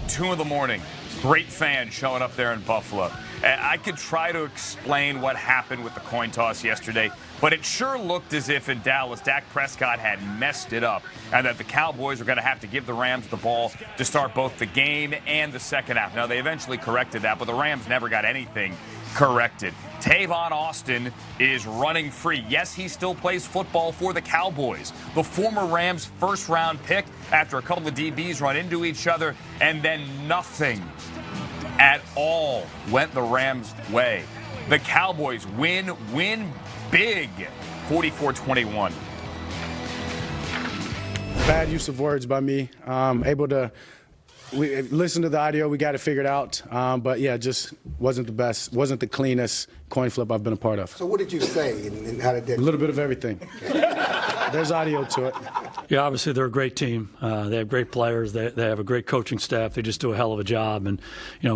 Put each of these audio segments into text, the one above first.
2 in the morning. Great fans showing up there in Buffalo. I could try to explain what happened with the coin toss yesterday, but it sure looked as if in Dallas, Dak Prescott had messed it up and that the Cowboys were going to have to give the Rams the ball to start both the game and the second half. Now, they eventually corrected that, but the Rams never got anything corrected. Tavon Austin is running free. Yes, he still plays football for the Cowboys. The former Rams first-round pick after a couple of DBs run into each other, and then nothing at all went the Rams' way. The Cowboys win big, 44-21. Bad use of words by me. We listened to the audio, we got it figured out. But yeah, just wasn't the best, wasn't the cleanest coin flip I've been a part of. So what did you say and how did that? A little bit of everything. There's audio to it. Yeah, obviously they're a great team. They have great players. They have a great coaching staff. They just do a hell of a job, and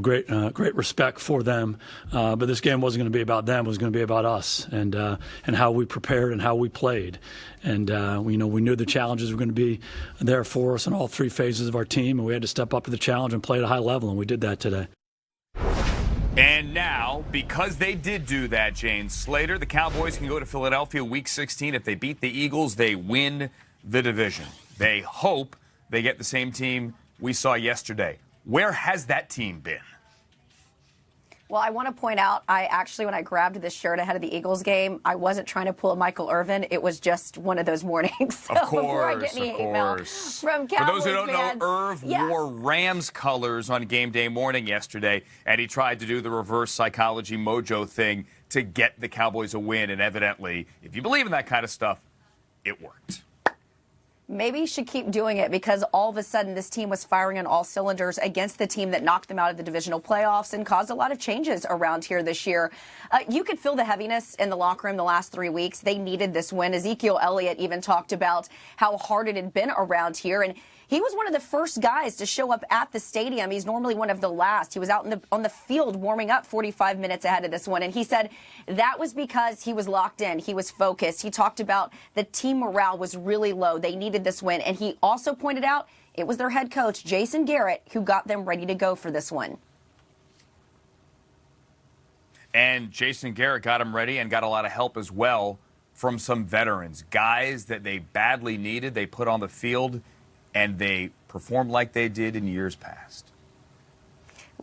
great respect for them. But this game wasn't going to be about them. It was going to be about us and how we prepared and how we played. And we knew the challenges were going to be there for us in all three phases of our team, and we had to step up to the challenge and play at a high level, and we did that today. And now, because they did do that, Jane Slater, the Cowboys can go to Philadelphia Week 16. If they beat the Eagles, they win the division. They hope they get the same team we saw yesterday. Where has that team been? Well, I want to point out, when I grabbed this shirt ahead of the Eagles game, I wasn't trying to pull a Michael Irvin. It was just one of those mornings. So of course, before I get any hate mail from Cowboys For those who don't fans, know, Irv wore Rams colors on game day morning yesterday, and he tried to do the reverse psychology mojo thing to get the Cowboys a win. And evidently, if you believe in that kind of stuff, it worked. Maybe he should keep doing it because all of a sudden this team was firing on all cylinders against the team that knocked them out of the divisional playoffs and caused a lot of changes around here this year. You could feel the heaviness in the locker room the last 3 weeks. They needed this win. Ezekiel Elliott even talked about how hard it had been around here, and he was one of the first guys to show up at the stadium. He's normally one of the last. He was out on the field warming up 45 minutes ahead of this one. And he said that was because he was locked in. He was focused. He talked about the team morale was really low. They needed this win. And he also pointed out it was their head coach, Jason Garrett, who got them ready to go for this one. And Jason Garrett got him ready and got a lot of help as well from some veterans. Guys that they badly needed, they put on the field, and they performed like they did in years past.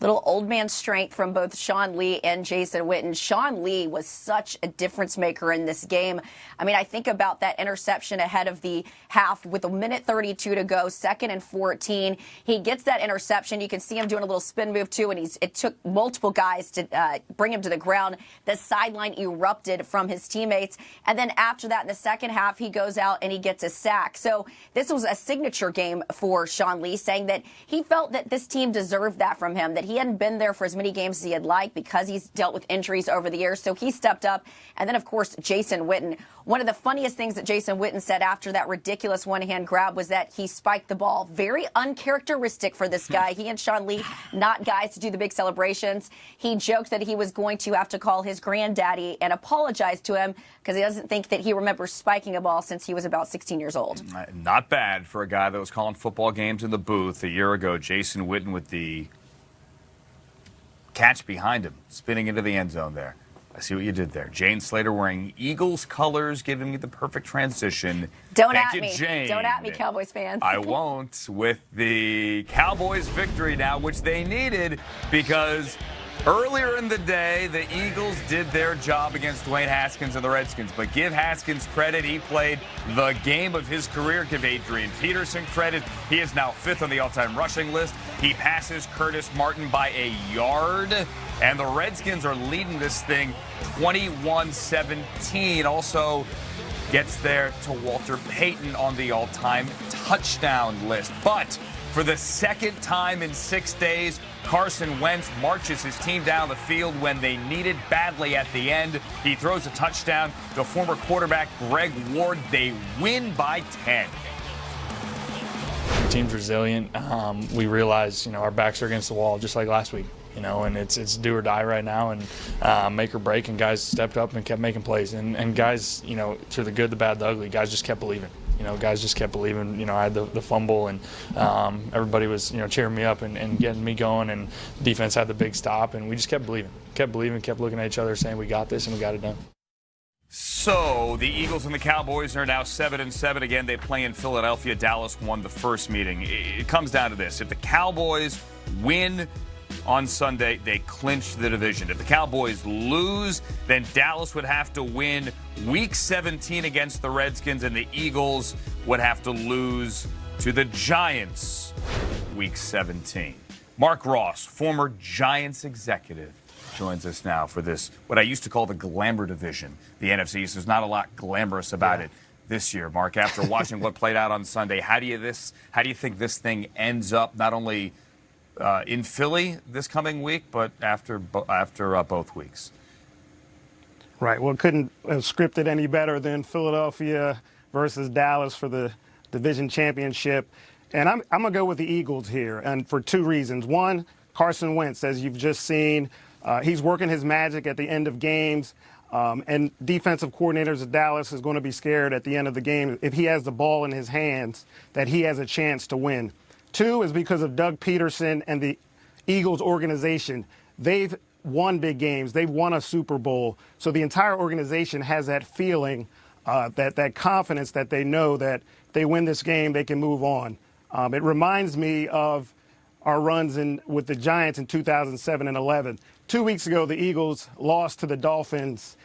Little old man strength from both Sean Lee and Jason Witten. Sean Lee was such a difference maker in this game. I mean, I think about that interception ahead of the half with 1:32 to go, 2nd and 14. He gets that interception. You can see him doing a little spin move too, and it took multiple guys to bring him to the ground. The sideline erupted from his teammates. And then after that, in the second half, he goes out and he gets a sack. So this was a signature game for Sean Lee, saying that he felt that this team deserved that from him, that he hadn't been there for as many games as he had liked because he's dealt with injuries over the years. So he stepped up. And then, of course, Jason Witten. One of the funniest things that Jason Witten said after that ridiculous one-hand grab was that he spiked the ball. Very uncharacteristic for this guy. He and Sean Lee, not guys to do the big celebrations. He joked that he was going to have to call his granddaddy and apologize to him because he doesn't think that he remembers spiking a ball since he was about 16 years old. Not bad for a guy that was calling football games in the booth a year ago. Jason Witten with the catch behind him, spinning into the end zone there. I see what you did there. Jane Slater wearing Eagles colors, giving me the perfect transition. Don't Thank at you, me. Jane. Don't at me, Cowboys fans. I won't. With the Cowboys victory now, which they needed because earlier in the day, the Eagles did their job against Dwayne Haskins and the Redskins. But give Haskins credit. He played the game of his career. Give Adrian Peterson credit. He is now 5th on the all-time rushing list. He passes Curtis Martin by a yard. And the Redskins are leading this thing 21-17. Also gets there to Walter Payton on the all-time touchdown list. But for the second time in 6 days, Carson Wentz marches his team down the field when they need it badly at the end. He throws a touchdown to former quarterback Greg Ward. They win by 10. The team's resilient. We realize, our backs are against the wall just like last week. And it's do or die right now, and make or break, and guys stepped up and kept making plays. And guys, through the good, the bad, the ugly, guys just kept believing. guys just kept believing. I had the fumble, and everybody was, cheering me up and getting me going, and defense had the big stop, and we just kept believing, kept looking at each other saying we got this and we got it done. So the Eagles and the Cowboys are now 7-7. Again, they play in Philadelphia. Dallas won the first meeting. It comes down to this. If the Cowboys win on Sunday, they clinch the division. If the Cowboys lose, then Dallas would have to win Week 17 against the Redskins, and the Eagles would have to lose to the Giants Week 17. Marc Ross, former Giants executive, joins us now for this, what I used to call the glamour division, the NFC East. There's not a lot glamorous about it this year. Marc, after watching what played out on Sunday, how do you think this thing ends up not only in Philly this coming week, but after both weeks? Right. Well, couldn't have scripted any better than Philadelphia versus Dallas for the division championship. And I'm going to go with the Eagles here, and for two reasons. One, Carson Wentz, as you've just seen, he's working his magic at the end of games, and defensive coordinators of Dallas is going to be scared at the end of the game if he has the ball in his hands that he has a chance to win. Two is because of Doug Peterson and the Eagles organization. They've won big games. They've won a Super Bowl. So the entire organization has that feeling, that confidence that they know that if they win this game, they can move on. It reminds me of our runs with the Giants in 2007 and 11. 2 weeks ago, the Eagles lost to the Dolphins,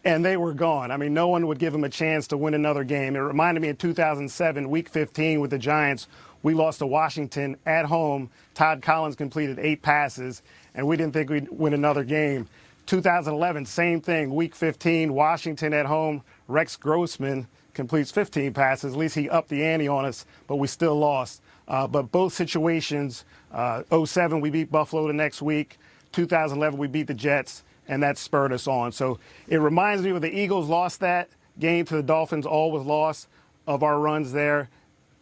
and they were gone. I mean, no one would give them a chance to win another game. It reminded me of 2007, Week 15 with the Giants. We lost to Washington at home. Todd Collins completed 8 passes, and we didn't think we'd win another game. 2011, same thing, Week 15, Washington at home. Rex Grossman completes 15 passes. At least he upped the ante on us, but we still lost. But both situations, 07, we beat Buffalo the next week. 2011, we beat the Jets, and that spurred us on. So it reminds me when the Eagles lost that game to the Dolphins, all was lost of our runs there.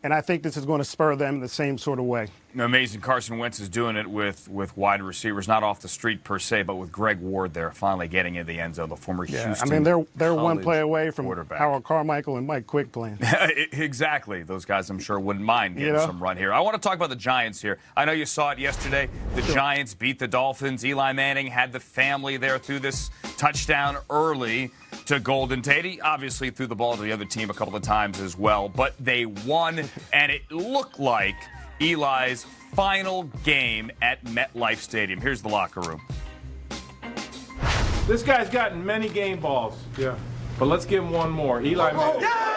And I think this is going to spur them in the same sort of way. Amazing. Carson Wentz is doing it with wide receivers, not off the street per se, but with Greg Ward there finally getting in the end zone, the former Houston. I mean, they're one play away from Howard Carmichael and Mike Quick playing. Exactly. Those guys, I'm sure, wouldn't mind getting some run here. I want to talk about the Giants here. I know you saw it yesterday. The Giants beat the Dolphins. Eli Manning had the family there through this touchdown early to Golden Tate. He obviously threw the ball to the other team a couple of times as well, but they won, and it looked like Eli's final game at MetLife Stadium. Here's the locker room. This guy's gotten many game balls. Yeah. But let's give him one more. Eli Manning. Yeah!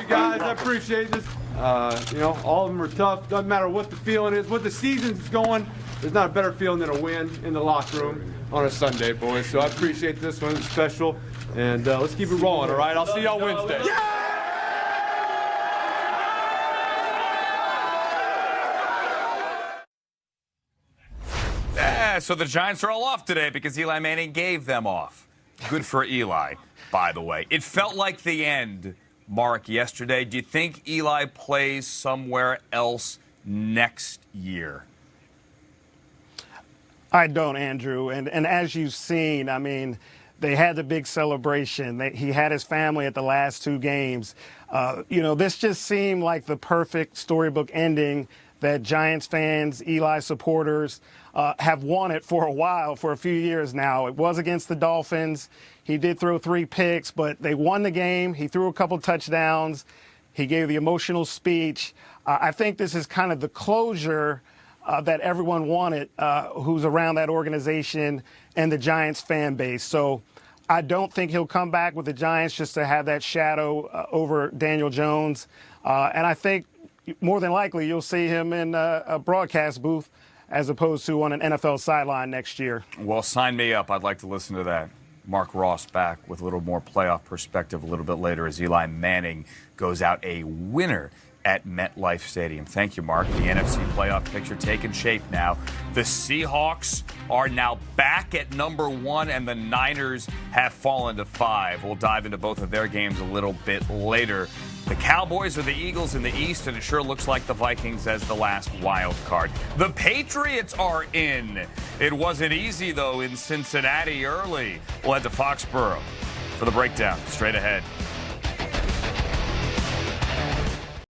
Guys, I appreciate this. All of them are tough. Doesn't matter what the feeling is, what the season's going. There's not a better feeling than a win in the locker room on a Sunday, boys. So I appreciate this one. It's special. And let's keep it rolling, all right? I'll see y'all Wednesday. So the Giants are all off today because Eli Manning gave them off. Good for Eli, by the way. It felt like the end, Marc, yesterday. Do you think Eli plays somewhere else next year? I don't, Andrew. And as you've seen, I mean, they had the big celebration. He had his family at the last 2 games. This just seemed like the perfect storybook ending that Giants fans, Eli supporters, have wanted for a while, for a few years now. It was against the Dolphins. He did throw 3 picks, but they won the game. He threw a couple touchdowns. He gave the emotional speech. I think this is kind of the closure that everyone wanted, who's around that organization and the Giants fan base. So I don't think he'll come back with the Giants just to have that shadow over Daniel Jones. And I think more than likely you'll see him in a broadcast booth as opposed to on an NFL sideline next year. Well, sign me up. I'd like to listen to that. Marc Ross back with a little more playoff perspective a little bit later as Eli Manning goes out a winner at MetLife Stadium. Thank you, Marc. The NFC playoff picture taking shape now. The Seahawks are now back at number 1, and the Niners have fallen to 5. We'll dive into both of their games a little bit later. The Cowboys are the Eagles in the East, and it sure looks like the Vikings as the last wild card. The Patriots are in. It wasn't easy, though, in Cincinnati early. We'll head to Foxborough for the breakdown straight ahead.